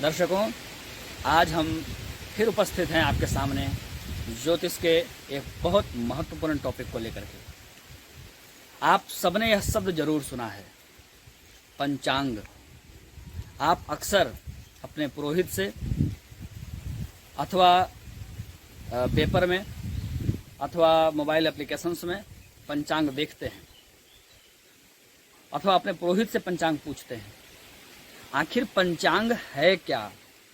दर्शकों, आज हम फिर उपस्थित हैं आपके सामने ज्योतिष के एक बहुत महत्वपूर्ण टॉपिक को लेकर के। आप सबने यह शब्द जरूर सुना है, पंचांग। आप अक्सर अपने पुरोहित से अथवा पेपर में अथवा मोबाइल एप्लीकेशंस में पंचांग देखते हैं अथवा अपने पुरोहित से पंचांग पूछते हैं। आखिर पंचांग है क्या,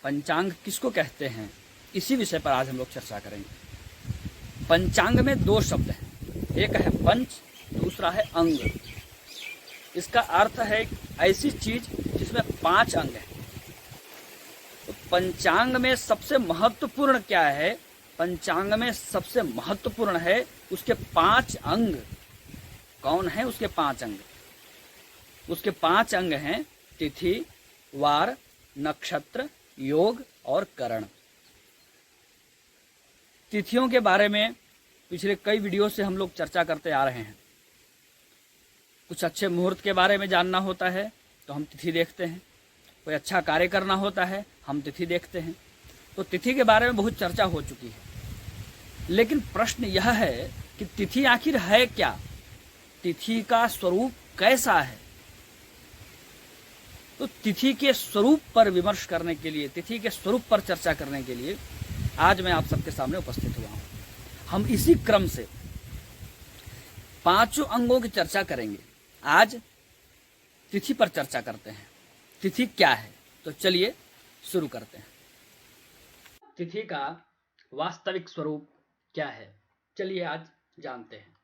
पंचांग किसको कहते हैं, इसी विषय पर आज हम लोग चर्चा करेंगे। पंचांग में दो शब्द हैं, एक है पंच, दूसरा है अंग। इसका अर्थ है ऐसी चीज जिसमें 5 अंग हैं। तो पंचांग में सबसे महत्वपूर्ण क्या है? पंचांग में सबसे महत्वपूर्ण है उसके 5 अंग। कौन है उसके 5 अंग? उसके 5 अंग हैं तिथि, वार, नक्षत्र, योग और करण। तिथियों के बारे में पिछले कई वीडियो से हम लोग चर्चा करते आ रहे हैं। कुछ अच्छे मुहूर्त के बारे में जानना होता है तो हम तिथि देखते हैं, कोई अच्छा कार्य करना होता है हम तिथि देखते हैं। तो तिथि के बारे में बहुत चर्चा हो चुकी है, लेकिन प्रश्न यह है कि तिथि आखिर है क्या, तिथि का स्वरूप कैसा है। तो तिथि के स्वरूप पर विमर्श करने के लिए, तिथि के स्वरूप पर चर्चा करने के लिए आज मैं आप सबके सामने उपस्थित हुआ हूं। हम इसी क्रम से 5 अंगों की चर्चा करेंगे। आज तिथि पर चर्चा करते हैं। तिथि क्या है, तो चलिए शुरू करते हैं। तिथि का वास्तविक स्वरूप क्या है, चलिए आज जानते हैं।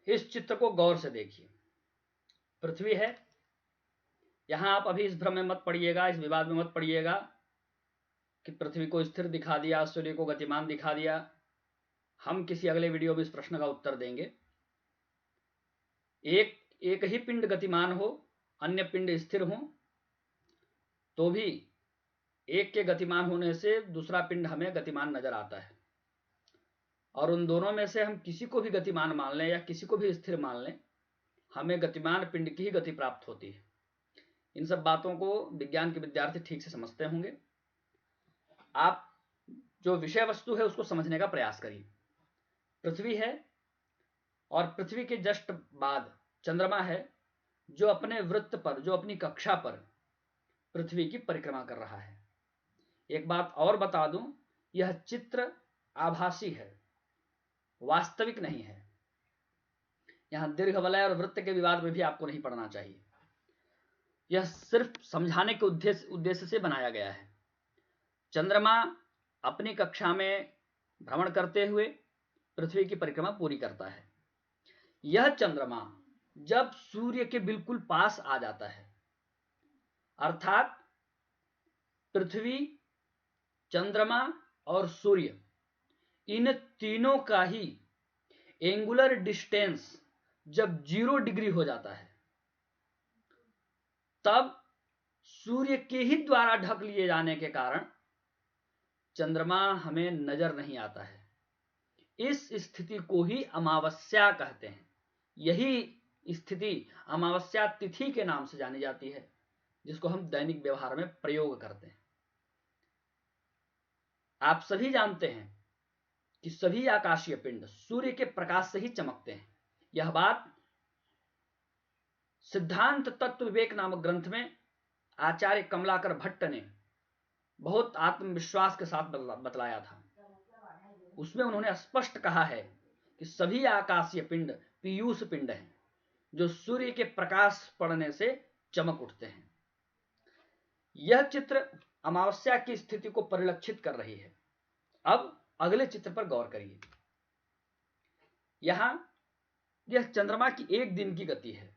इस चित्र को गौर से देखिए। पृथ्वी है। यहां आप अभी इस भ्रम में मत पड़िएगा, इस विवाद में मत पड़िएगा कि पृथ्वी को स्थिर दिखा दिया, सूर्य को गतिमान दिखा दिया। हम किसी अगले वीडियो में इस प्रश्न का उत्तर देंगे। एक ही पिंड गतिमान हो, अन्य पिंड स्थिर हो, तो भी एक के गतिमान होने से दूसरा पिंड हमें गतिमान नजर आता है। और उन दोनों में से हम किसी को भी गतिमान मान लें या किसी को भी स्थिर मान लें, हमें गतिमान पिंड की ही गति प्राप्त होती है। इन सब बातों को विज्ञान के विद्यार्थी ठीक से समझते होंगे। आप जो विषय वस्तु है उसको समझने का प्रयास करिए। पृथ्वी है और पृथ्वी के जस्ट बाद चंद्रमा है, जो अपने वृत्त पर, जो अपनी कक्षा पर पृथ्वी की परिक्रमा कर रहा है। एक बात और बता दूं, यह चित्र आभासी है, वास्तविक नहीं है। यहां दीर्घ वलय और वृत्त के विवाद में भी आपको नहीं पड़ना चाहिए। यह सिर्फ समझाने के उद्देश्य से बनाया गया है। चंद्रमा अपनी कक्षा में भ्रमण करते हुए पृथ्वी की परिक्रमा पूरी करता है। यह चंद्रमा जब सूर्य के बिल्कुल पास आ जाता है, अर्थात पृथ्वी, चंद्रमा और सूर्य, इन तीनों का ही एंगुलर डिस्टेंस जब 0 डिग्री हो जाता है, तब सूर्य के ही द्वारा ढक लिए जाने के कारण चंद्रमा हमें नजर नहीं आता है। इस स्थिति को ही अमावस्या कहते हैं। यही स्थिति अमावस्या तिथि के नाम से जानी जाती है, जिसको हम दैनिक व्यवहार में प्रयोग करते हैं। आप सभी जानते हैं कि सभी आकाशीय पिंड सूर्य के प्रकाश से ही चमकते हैं। यह बात सिद्धांत तत्व विवेक नामक ग्रंथ में आचार्य कमलाकर भट्ट ने बहुत आत्मविश्वास के साथ बतलाया था। उसमें उन्होंने स्पष्ट कहा है कि सभी आकाशीय पिंड पीयूष पिंड हैं, जो सूर्य के प्रकाश पड़ने से चमक उठते हैं। यह चित्र अमावस्या की स्थिति को परिलक्षित कर रही है। अब अगले चित्र पर गौर करिए। यहां यह चंद्रमा की एक दिन की गति है।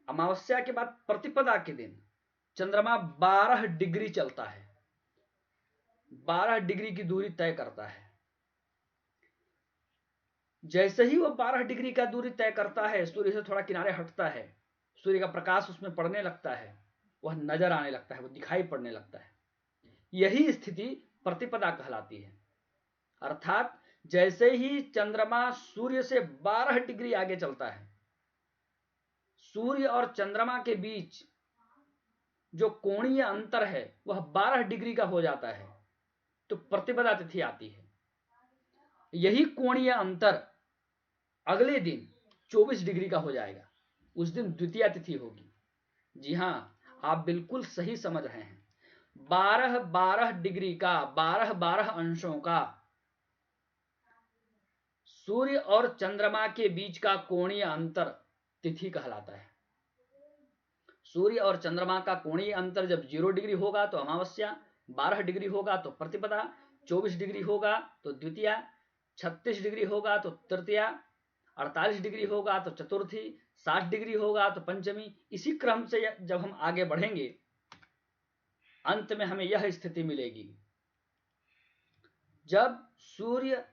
अमावस्या के बाद प्रतिपदा के दिन चंद्रमा 12 डिग्री चलता है, 12 डिग्री की दूरी तय करता है। जैसे ही वह 12 डिग्री का दूरी तय करता है, सूर्य से थोड़ा किनारे हटता है, सूर्य का प्रकाश उसमें पड़ने लगता है, वह नजर आने लगता है, वह दिखाई पड़ने लगता है। यही स्थिति प्रतिपदा कहलाती है। अर्थात जैसे ही चंद्रमा सूर्य से 12 डिग्री आगे चलता है, सूर्य और चंद्रमा के बीच जो कोणीय अंतर है वह 12 डिग्री का हो जाता है तो प्रतिपदा तिथि आती है। यही कोणीय अंतर अगले दिन 24 डिग्री का हो जाएगा, उस दिन द्वितीया तिथि होगी। जी हाँ, आप बिल्कुल सही समझ रहे हैं। 12-12 डिग्री का, 12-12 अंशों का सूर्य और चंद्रमा के बीच का कोणीय अंतर तिथि कहलाता है। सूर्य और चंद्रमा का कोणीय अंतर जब 0 डिग्री होगा तो अमावस्या, 12 डिग्री होगा तो प्रतिपदा, 24 डिग्री होगा तो द्वितीया, 36 डिग्री होगा तो तृतीया, 48 डिग्री होगा तो चतुर्थी, 60 डिग्री होगा तो पंचमी। इसी क्रम से जब हम आगे बढ़ेंगे अंत में हमें यह स्थिति मिलेगी, जब सूर्य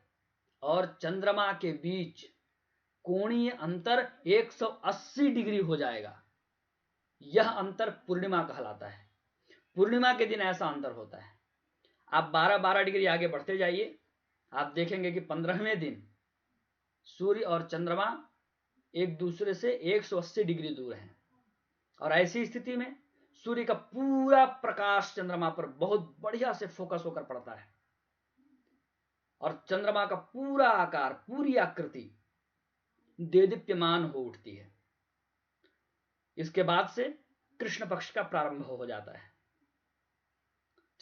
और चंद्रमा के बीच कोणीय अंतर 180 डिग्री हो जाएगा। यह अंतर पूर्णिमा कहलाता है। पूर्णिमा के दिन ऐसा अंतर होता है। आप 12-12 डिग्री आगे बढ़ते जाइए, आप देखेंगे कि 15वें दिन सूर्य और चंद्रमा एक दूसरे से 180 डिग्री दूर हैं, और ऐसी स्थिति में सूर्य का पूरा प्रकाश चंद्रमा पर बहुत बढ़िया से फोकस होकर पड़ता है और चंद्रमा का पूरा आकार, पूरी आकृति देदीप्यमान हो उठती है। इसके बाद से कृष्ण पक्ष का प्रारंभ हो जाता है।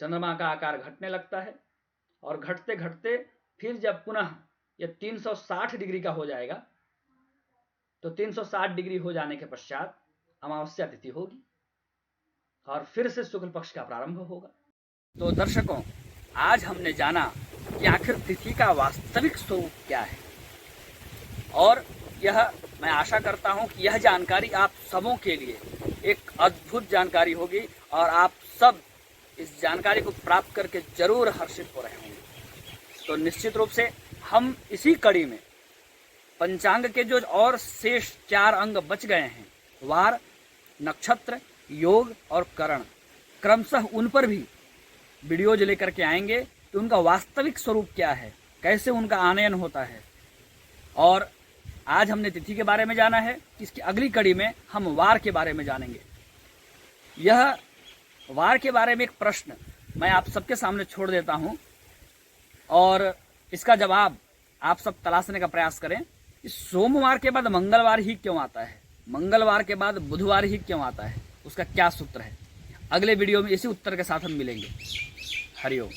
चंद्रमा का आकार घटने लगता है और घटते घटते फिर जब पुनः यह 360 डिग्री का हो जाएगा तो 360 डिग्री हो जाने के पश्चात अमावस्या तिथि होगी और फिर से शुक्ल पक्ष का प्रारंभ होगा। तो दर्शकों, आज हमने जाना कि आखिर तिथि का वास्तविक स्वरूप क्या है, और यह मैं आशा करता हूं कि यह जानकारी आप सबों के लिए एक अद्भुत जानकारी होगी और आप सब इस जानकारी को प्राप्त करके जरूर हर्षित हो रहे होंगे। तो निश्चित रूप से हम इसी कड़ी में पंचांग के जो और शेष 4 अंग बच गए हैं, वार, नक्षत्र, योग और करण, क्रमशः उन पर भी वीडियोज लेकर के आएंगे कि उनका वास्तविक स्वरूप क्या है, कैसे उनका आनयन होता है। और आज हमने तिथि के बारे में जाना है, इसकी अगली कड़ी में हम वार के बारे में जानेंगे। यह वार के बारे में एक प्रश्न मैं आप सबके सामने छोड़ देता हूं और इसका जवाब आप सब तलाशने का प्रयास करें। इस सोमवार के बाद मंगलवार ही क्यों आता है, मंगलवार के बाद बुधवार ही क्यों आता है, उसका क्या सूत्र है। अगले वीडियो में इसी उत्तर के साथ हम मिलेंगे। हरिओम।